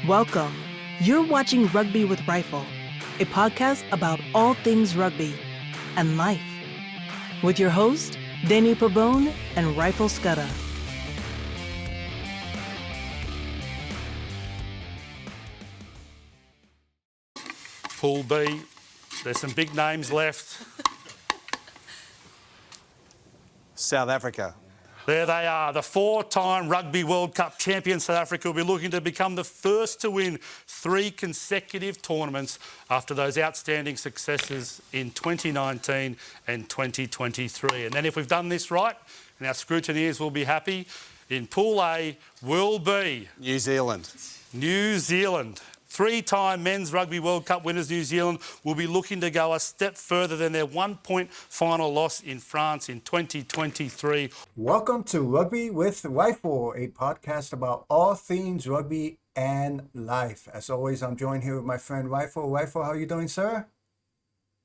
Welcome. You're watching Rugby with Rifle, a podcast about all things rugby and life, with your host, Danny Pabone and Rifle Scudder. Pool B, there's some big names left. South Africa. There they are, the four-time Rugby World Cup champion South Africa will be looking to become the first to win 3 consecutive tournaments after those outstanding successes in 2019 and 2023. And then if we've done this right, and our scrutineers will be happy, in Pool A will be New Zealand. New Zealand. 3-time Men's Rugby World Cup winners New Zealand will be looking to go a step further than their 1-point final loss in France in 2023. Welcome to Rugby with Rifle, a podcast about all things rugby and life. As always, I'm joined here with my friend Rifle. Rifle, how are you doing, sir?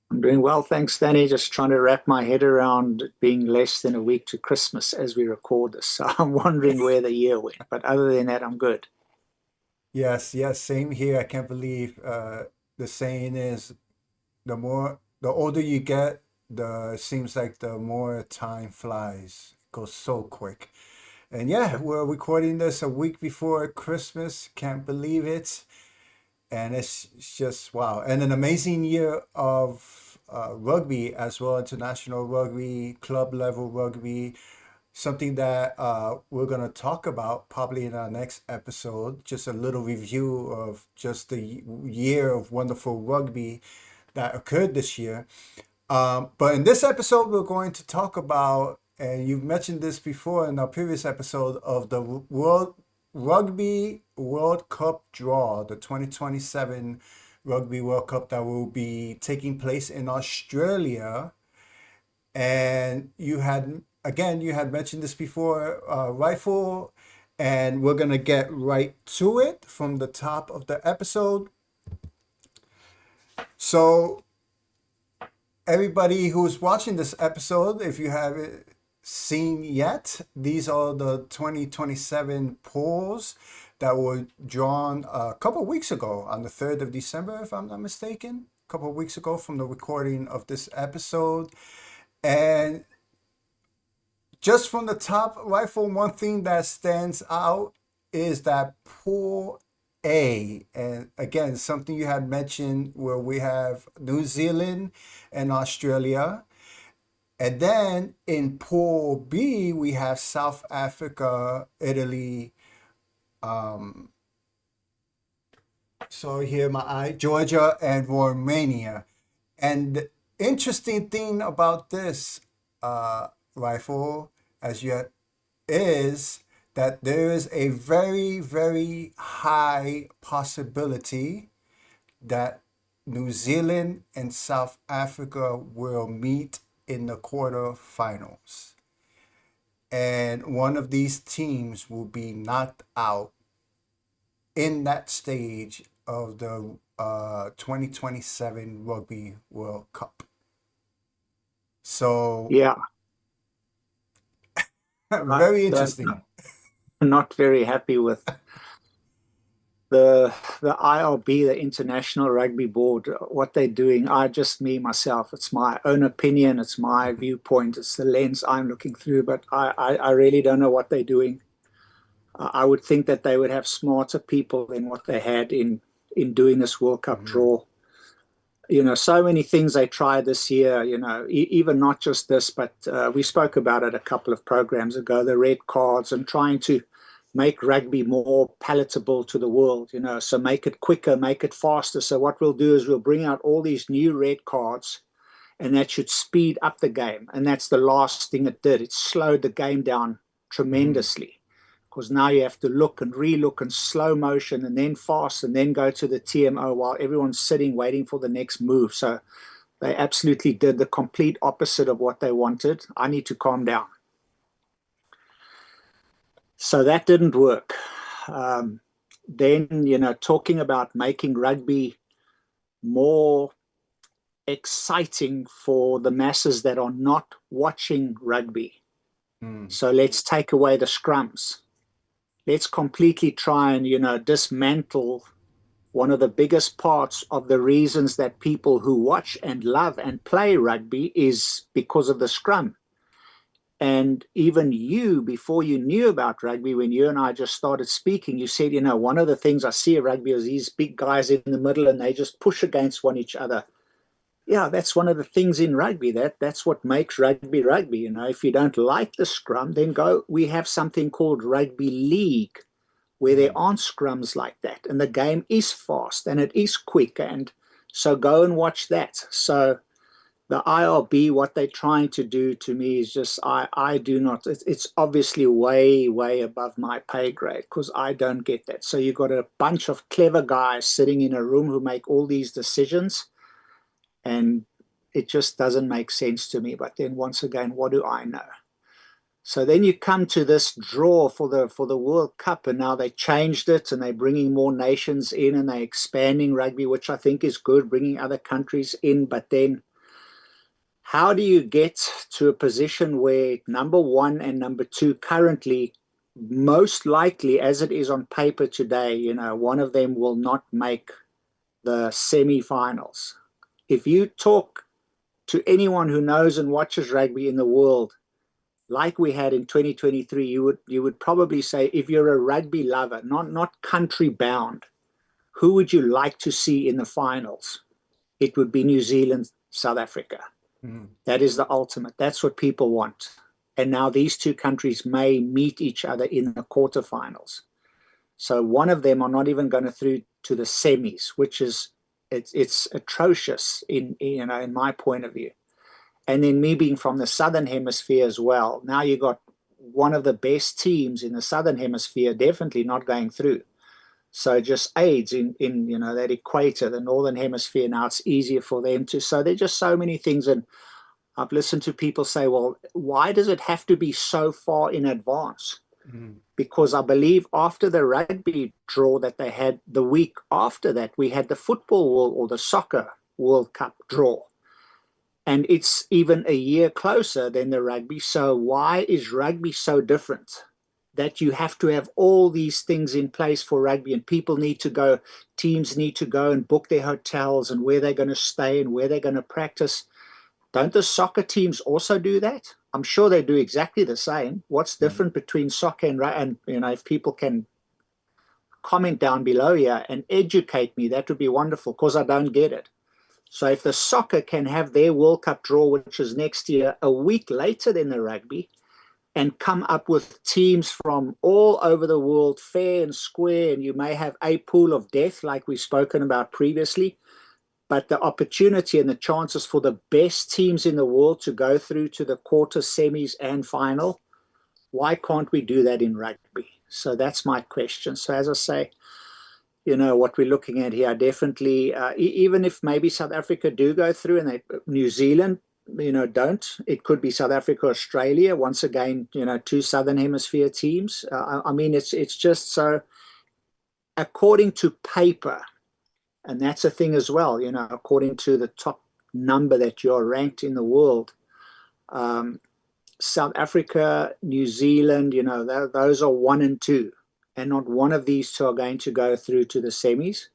I'm doing well, thanks, Danny. Just trying to wrap my head around it being less than a week to Christmas as we record this. So I'm wondering where the year went. But other than that, I'm good. Yes, same here. I can't believe the saying is the older you get, seems like the more time flies. It goes so quick. And yeah, we're recording this a week before Christmas. Can't believe it. And it's just wow. And an amazing year of rugby as well, international rugby, club level rugby. Something that we're going to talk about probably in our next episode, just a little review of just the year of wonderful rugby that occurred this year. But in this episode, we're going to talk about, and you've mentioned this before in our previous episode, of the Rugby World Cup draw, the 2027 Rugby World Cup that will be taking place in Australia. And you had mentioned this before, Rifle, and we're going to get right to it from the top of the episode. So, everybody who's watching this episode, if you haven't seen yet, these are the 2027 pools that were drawn a couple of weeks ago, on the 3rd of December, if I'm not mistaken, a couple of weeks ago from the recording of this episode. And just from the top, Rifle, one thing that stands out is that Pool A. And again, something you had mentioned where we have New Zealand and Australia. And then in Pool B, we have South Africa, Italy, Georgia, and Romania. And the interesting thing about this, Rifle, as yet, is that there is a very, very high possibility that New Zealand and South Africa will meet in the quarterfinals. And one of these teams will be knocked out in that stage of the 2027 Rugby World Cup. So Yeah. very interesting. Not very happy with the IRB, the International Rugby Board, what they're doing. Myself, it's my own opinion, it's my viewpoint, it's the lens I'm looking through, but I really don't know what they're doing. I would think that they would have smarter people than what they had in doing this World Cup draw. You know, so many things they tried this year, you know, even not just this, but we spoke about it a couple of programs ago, the red cards, and trying to make rugby more palatable to the world, you know, so make it quicker, make it faster. So what we'll do is we'll bring out all these new red cards, and that should speed up the game. And that's the last thing it did. It slowed the game down tremendously. Because now you have to look and re-look in slow motion and then fast and then go to the TMO while everyone's sitting waiting for the next move. So they absolutely did the complete opposite of what they wanted. I need to calm down. So that didn't work. Then, you know, talking about making rugby more exciting for the masses that are not watching rugby. So let's take away the scrums. let's completely try and, dismantle one of the biggest parts of the reasons that people who watch and love and play rugby is because of the scrum. And even you, before you knew about rugby, when you and I just started speaking, you said, one of the things I see at rugby is these big guys in the middle and they just push against one each other. Yeah, that's one of the things in rugby. That's what makes rugby rugby. If you don't like the scrum, then go. We have something called rugby league, where there aren't scrums like that, and the game is fast and it is quick. And so go and watch that. So the IRB, what they're trying to do to me is just, I do not, it's obviously way, way above my pay grade because I don't get that. So you've got a bunch of clever guys sitting in a room who make all these decisions, and it just doesn't make sense to me. But then once again, what do I know? So then you come to this draw for the World Cup, and now they changed it and they're bringing more nations in and they're expanding rugby, which I think is good, bringing other countries in. But then how do you get to a position where number one and number two currently, most likely as it is on paper today, one of them will not make the semi-finals? If you talk to anyone who knows and watches rugby in the world, like we had in 2023, you would probably say, if you're a rugby lover, not country bound, who would you like to see in the finals? It would be New Zealand, South Africa. That is the ultimate. That's what people want. And now these two countries may meet each other in the quarterfinals. So one of them are not even going through to the semis, which is it's atrocious in my point of view. And then me being from the Southern Hemisphere as well, now you got one of the best teams in the Southern Hemisphere definitely not going through. So it just aids in that equator, the Northern Hemisphere. Now it's easier for them to. So there's just so many things. And I've listened to people say, well, why does it have to be so far in advance? Because I believe after the rugby draw that they had, the week after that, we had the football or the soccer World Cup draw. And it's even a year closer than the rugby. So why is rugby so different? That you have to have all these things in place for rugby, and people need to go, teams need to go and book their hotels and where they're going to stay and where they're going to practice. Don't the soccer teams also do that? I'm sure they do exactly the same. What's different between soccer and if people can comment down below here and educate me, that would be wonderful, because I don't get it. So if the soccer can have their World Cup draw, which is next year, a week later than the rugby, and come up with teams from all over the world, fair and square, and you may have a pool of death like we've spoken about previously, but the opportunity and the chances for the best teams in the world to go through to the quarter, semis, and final, why can't we do that in rugby? So that's my question. So as I say, what we're looking at here, definitely, even if maybe South Africa do go through and New Zealand, don't, it could be South Africa, Australia, once again, two Southern Hemisphere teams. I mean, it's just so, according to paper, and that's a thing as well, according to the top number that you're ranked in the world, South Africa, New Zealand, those are 1 and 2. And not one of these two are going to go through to the semis.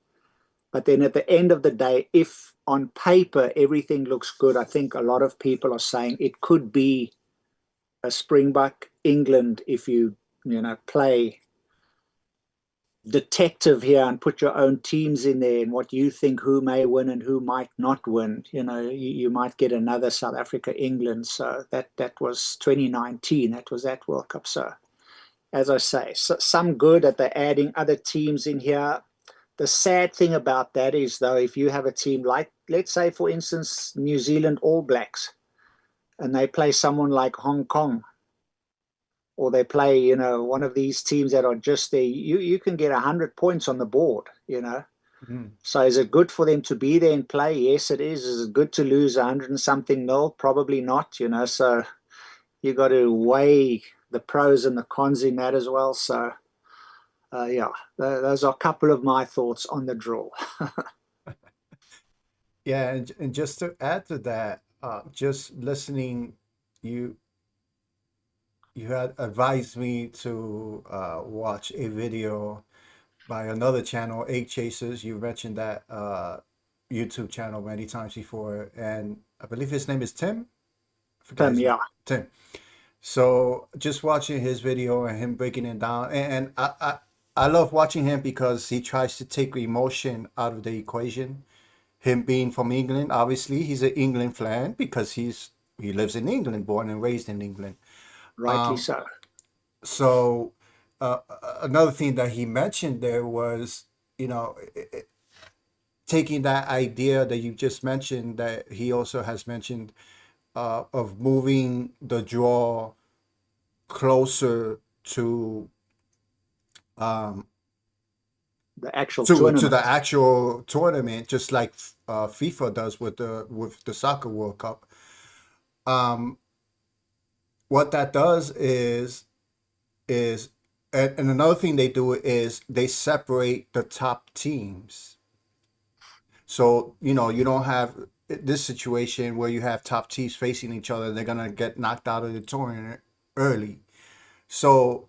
But then at the end of the day, if on paper everything looks good, I think a lot of people are saying it could be a Springbok England if you play detective here and put your own teams in there and what you think who may win and who might not win. You might get another South Africa England. So that was 2019. That was that World Cup. So as I say, so some good that they're adding other teams in here. The sad thing about that is, though, if you have a team like, let's say, for instance, New Zealand All Blacks, and they play someone like Hong Kong, or they play, one of these teams that are just there, you can get 100 points on the board, So is it good for them to be there and play? Yes, it is. Is it good to lose 100 and something nil? Probably not, So you got to weigh the pros and the cons in that as well. So, those are a couple of my thoughts on the draw. Yeah, and just to add to that, just listening, you you had advised me to watch a video by another channel, Eight Chasers. You mentioned that YouTube channel many times before, and I believe his name is Tim. I forgot his name. Yeah, Tim. So just watching his video and him breaking it down, and I love watching him because he tries to take emotion out of the equation. Him being from England, obviously he's an England fan because he lives in England, born and raised in England. rightly so. So another thing that he mentioned there was, you know, taking that idea that you just mentioned that he also has mentioned of moving the draw closer um, The actual to the tournament. actual tournament, just like FIFA does with the soccer World Cup. Um, what that does is and another thing they do is they separate the top teams. So, you know, you don't have this situation where you have top teams facing each other. They're gonna get knocked out of the tournament early. So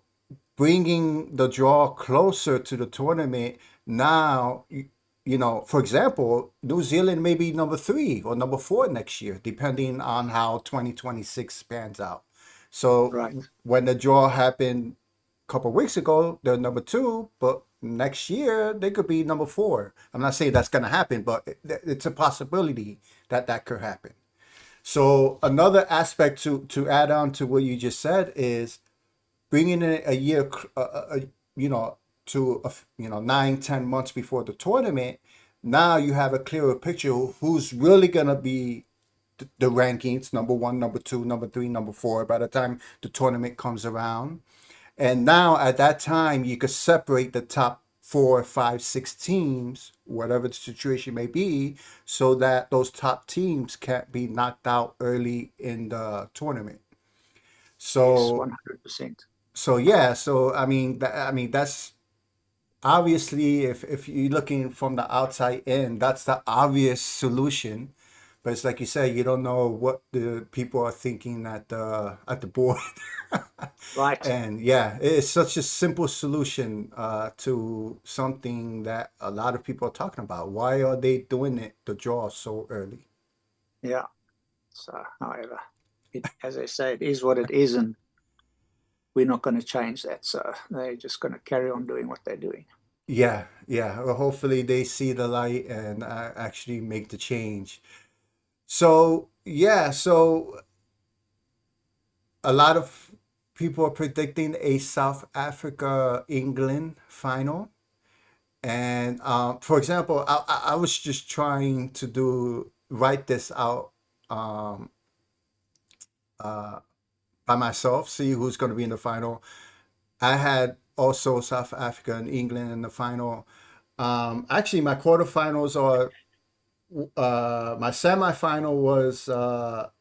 bringing the draw closer to the tournament now, you know, for example, New Zealand may be number 3 or number 4 next year, depending on how 2026 pans out. So Right. when the draw happened a couple of weeks ago, they're number 2, but next year they could be number 4. I'm not saying that's going to happen, but it's a possibility that that could happen. So another aspect to add on to what you just said is bringing in a year, you know, to you know 9, 10 months before the tournament. Now you have a clearer picture of who's really gonna be the rankings, number 1, number 2, number 3, number 4. By the time the tournament comes around, and now at that time you could separate the top 4, 5, 6 teams, whatever the situation may be, so that those top teams can't be knocked out early in the tournament. Yes, So 100%. so yeah, so I mean that's obviously if you're looking from the outside in, that's the obvious solution. But it's like you said, you don't know what the people are thinking at the board. Right. And yeah, it's such a simple solution to something that a lot of people are talking about. Why are they doing it the draw so early? Yeah. So, however, as I say, it is what it is, and we're not going to change that. So they're just going to carry on doing what they're doing. Yeah, yeah. Well, hopefully they see the light and actually make the change. So yeah, so a lot of people are predicting a South Africa England final. And for example, I was just trying to write this out um, uh, by myself, see who's going to be in the final. I had also South Africa and England in the final. Actually, my quarterfinals are my semifinal was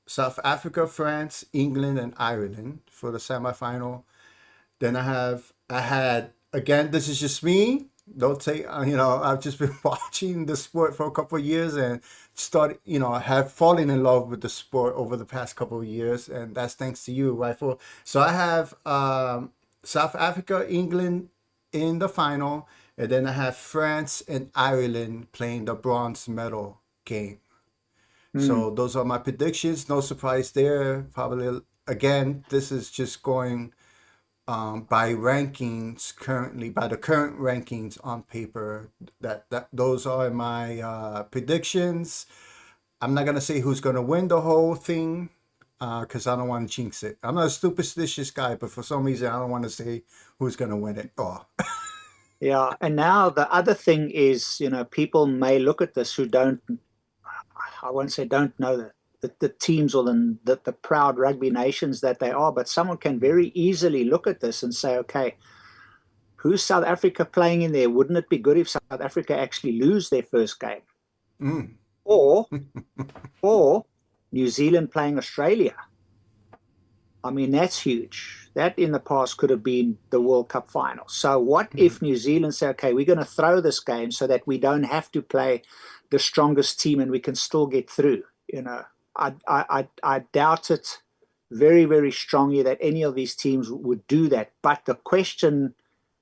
South Africa, France, England, and Ireland for the semifinal. Then I had again. This is just me. Don't take you know. I've just been watching the sport for a couple of years and started have fallen in love with the sport over the past couple of years, and that's thanks to you, Rifle. So I have South Africa, England in the final, and then I have France and Ireland playing the bronze medal game. Mm, So those are my predictions. No surprise there. Probably again, this is just going by rankings currently, by the current rankings on paper. That those are my predictions. I'm not gonna say who's gonna win the whole thing because I don't want to jinx it. I'm not a superstitious guy, but for some reason I don't want to say who's gonna win it. Oh, yeah. And now the other thing is, people may look at this who don't, I won't say don't know the teams or the proud rugby nations that they are, but someone can very easily look at this and say, okay, who's South Africa playing in there? Wouldn't it be good if South Africa actually lose their first game? mm. Or, or New Zealand playing Australia. I mean, that's huge. That in the past could have been the World Cup final. So, what if New Zealand say, okay, we're going to throw this game so that we don't have to play the strongest team and we can still get through? I doubt it very, very strongly that any of these teams would do that. But the question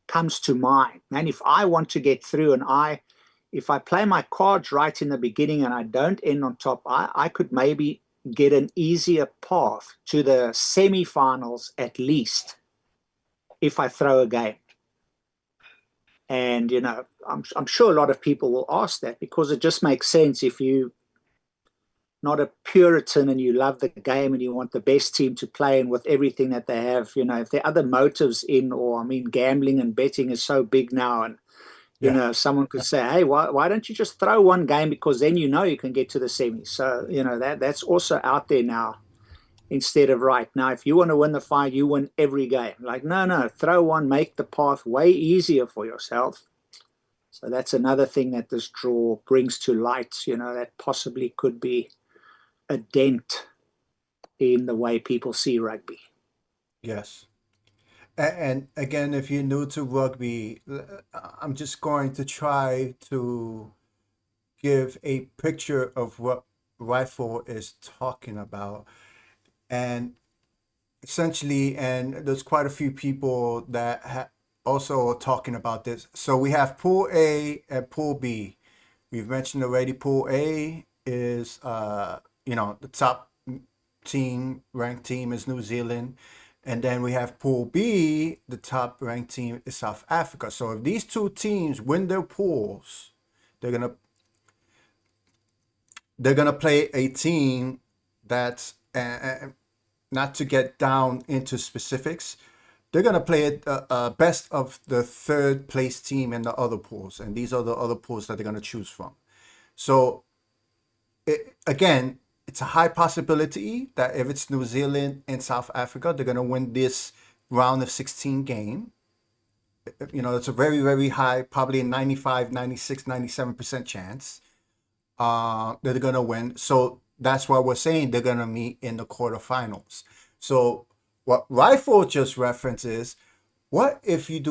comes to mind, man, if I want to get through and if I play my cards right in the beginning and I don't end on top, I could maybe get an easier path to the semi-finals at least if I throw a game. And, I'm sure a lot of people will ask that because it just makes sense if you not a Puritan and you love the game and you want the best team to play and with everything that they have, if there are other motives in, or I mean, gambling and betting is so big now, and someone could say, hey, why don't you just throw one game because then you can get to the semis. So that's also out there now. Instead of right now, if you want to win the fight, you win every game. Like no, throw one, make the path way easier for yourself. So that's another thing that this draw brings to light. That possibly could be a dent in the way people see rugby. Yes. And again, if you're new to rugby, I'm just going to try to give a picture of what Rifle is talking about. And essentially, and there's quite a few people that also are talking about this. So we have Pool A and Pool B. We've mentioned already Pool A is, the top ranked team is New Zealand. And then we have Pool B, the top ranked team is South Africa. So if these two teams win their pools, they're gonna play a team that's not to get down into specifics. They're gonna play it best of the third place team in the other pools, and these are the other pools that they're gonna choose from. So again, it's a high possibility that if it's New Zealand and South Africa, they're gonna win this round of 16 game. It's a very, very high, probably a 95, 96, 97% chance that they're gonna win. So that's why we're saying they're gonna meet in the quarterfinals. So what Rifle just references, what if the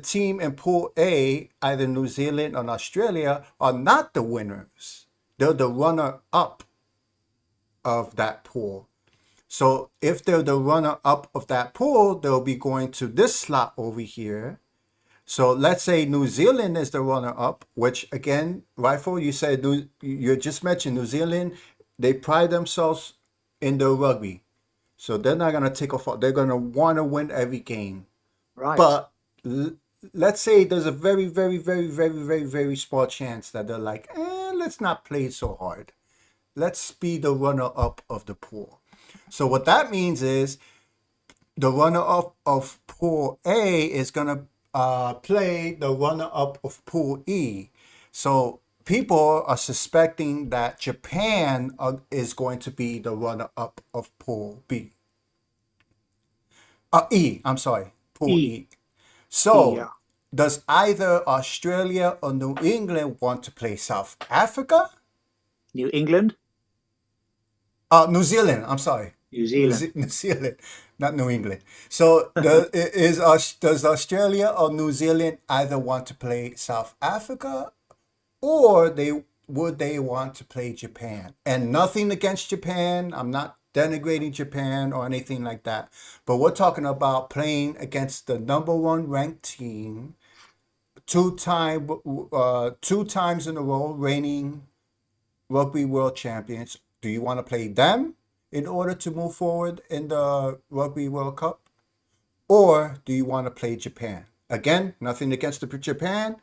team in Pool A, either New Zealand or Australia, are not the winners? They're the runner-up of that pool. So if they're the runner-up of that pool, they'll be going to this slot over here. So let's say New Zealand is the runner-up, which again, Rifle, you just mentioned New Zealand, they pride themselves in their rugby. So they're not going to take off. They're going to want to win every game. Right. But let's say there's a very, very, very, very, very, very small chance that they're like, let's not play so hard. Let's be the runner-up of the pool. So what that means is the runner-up of Pool A is going to play the runner-up of Pool E. So people are suspecting that Japan is going to be the runner-up of Pool B. E, I'm sorry, Pool E. So, yeah. Does either Australia or New England want to play South Africa? New England? New Zealand, I'm sorry. New Zealand. New Zealand, not New England. So, does Australia or New Zealand either want to play South Africa, or would they want to play Japan? And nothing against Japan. I'm not denigrating Japan or anything like that. But we're talking about playing against the number one ranked team, two times in a row, reigning Rugby World Champions. Do you want to play them in order to move forward in the Rugby World Cup? Or do you want to play Japan? Again, nothing against the Japan.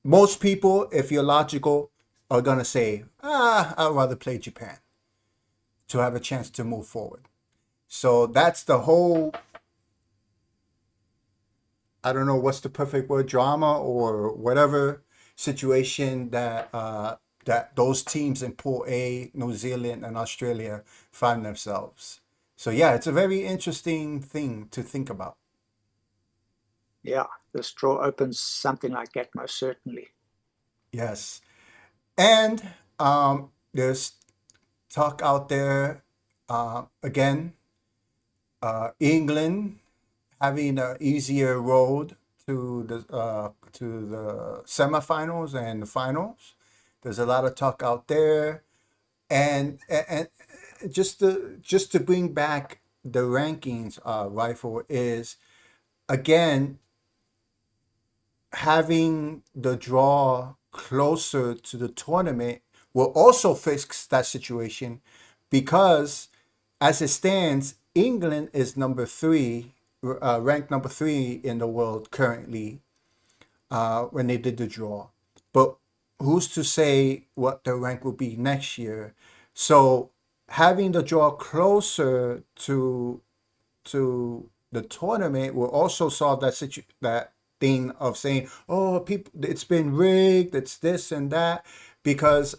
Most people, if you're logical, are going to say, I'd rather play Japan to have a chance to move forward. So that's the whole, I don't know what's the perfect word, drama or whatever situation that those teams in Pool A, New Zealand and Australia find themselves. So yeah, it's a very interesting thing to think about. Yeah, this draw opens something like that, most certainly. Yes. And there's talk out there, again, England having an easier road to the semifinals and the finals. There's a lot of talk out there, and just to bring back the rankings, rifle is again having the draw closer to the tournament will also fix that situation because as it stands, England is number three, ranked number three in the world currently when they did the draw. But who's to say what the rank will be next year? So having the draw closer to the tournament will also solve that thing of saying, oh, people, it's been rigged, it's this and that. Because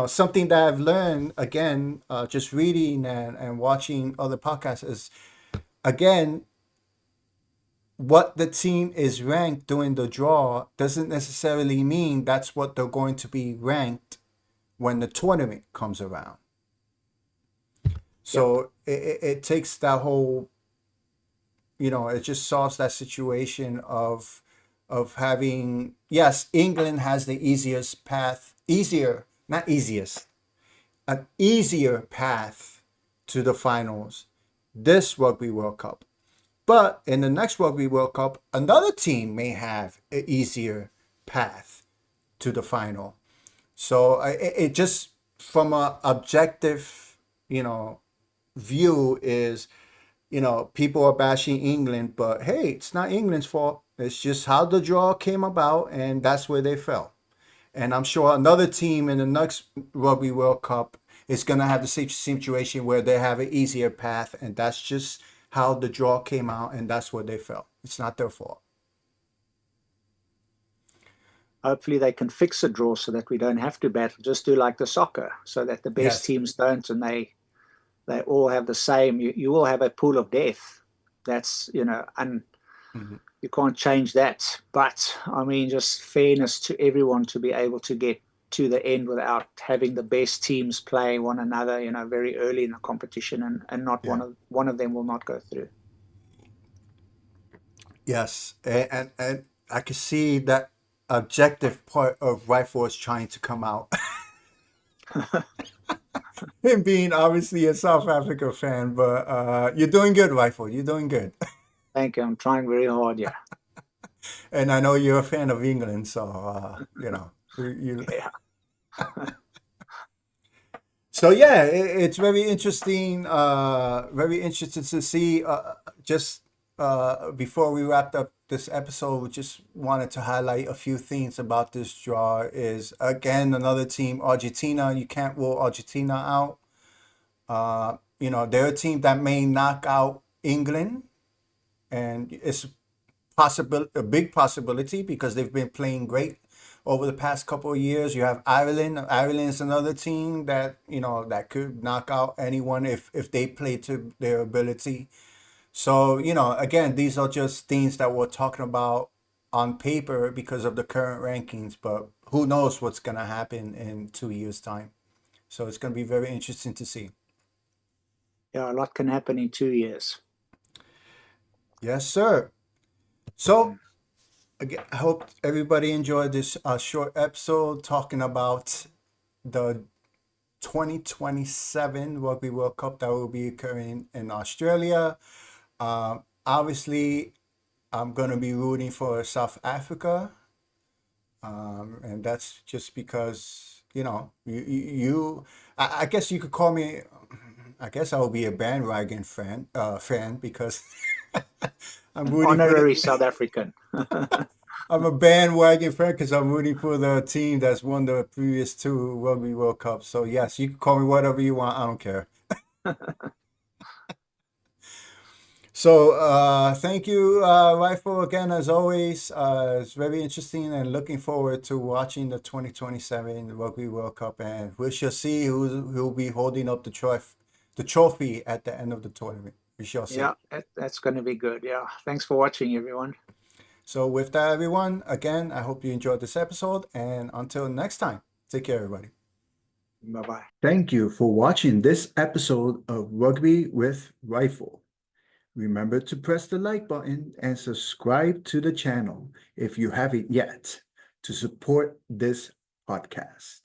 something that I've learned again, just reading and watching other podcasts is again what the team is ranked during the draw doesn't necessarily mean that's what they're going to be ranked when the tournament comes around. So it takes that whole, it just solves that situation of having, yes, England has the easiest path, not easiest, an easier path to the finals this Rugby World Cup. But in the next Rugby World Cup, another team may have an easier path to the final. So it just, from a objective, view is, people are bashing England, but hey, it's not England's fault. It's just how the draw came about, and that's where they fell. And I'm sure another team in the next Rugby World Cup is going to have the same situation where they have an easier path, and that's just how the draw came out, and that's where they fell. It's not their fault. Hopefully they can fix a draw so that we don't have to battle. Just do like the soccer, so that the best Yes. teams don't, and they all have the same. You will have a pool of death. That's and you can't change that. But I mean, just fairness to everyone to be able to get to the end without having the best teams play one another, very early in the competition, and not one of them will not go through. Yes, and I can see that objective part of Rifle is trying to come out. Him being obviously a South Africa fan, but you're doing good, Rifle. You're doing good. Thank you. I'm trying very hard. Yeah. And I know you're a fan of England, so you. Yeah. So yeah, it's very interesting. Very interesting to see. Just before we wrapped up this episode, we just wanted to highlight a few things about this draw. Is again another team, Argentina. You can't rule Argentina out. They're a team that may knock out England, and it's a big possibility because they've been playing great over the past couple of years. You have Ireland. Ireland is another team that that could knock out anyone if they play to their ability. So again, these are just things that we're talking about on paper because of the current rankings, but who knows what's gonna happen in 2 years' time. So it's gonna be very interesting to see. Yeah, a lot can happen in 2 years. Yes, sir. So again, I hope everybody enjoyed this short episode talking about the 2027 Rugby World Cup that will be occurring in Australia. Obviously, I'm going to be rooting for South Africa. And that's just because, I guess you could call me, I guess I will be a bandwagon fan because I'm rooting Honorary South African. I'm a bandwagon fan because I'm rooting for the team that's won the previous two Rugby World Cups. So yes, you can call me whatever you want. I don't care. So thank you, Rifle, again, as always. It's very interesting and looking forward to watching the 2027 Rugby World Cup, and we shall see who'll be holding up the trophy at the end of the tournament. We shall see. Yeah, that's going to be good. Yeah. Thanks for watching, everyone. So with that, everyone, again, I hope you enjoyed this episode, and until next time, take care, everybody. Bye-bye. Thank you for watching this episode of Rugby with Rifle. Remember to press the like button and subscribe to the channel if you haven't yet to support this podcast.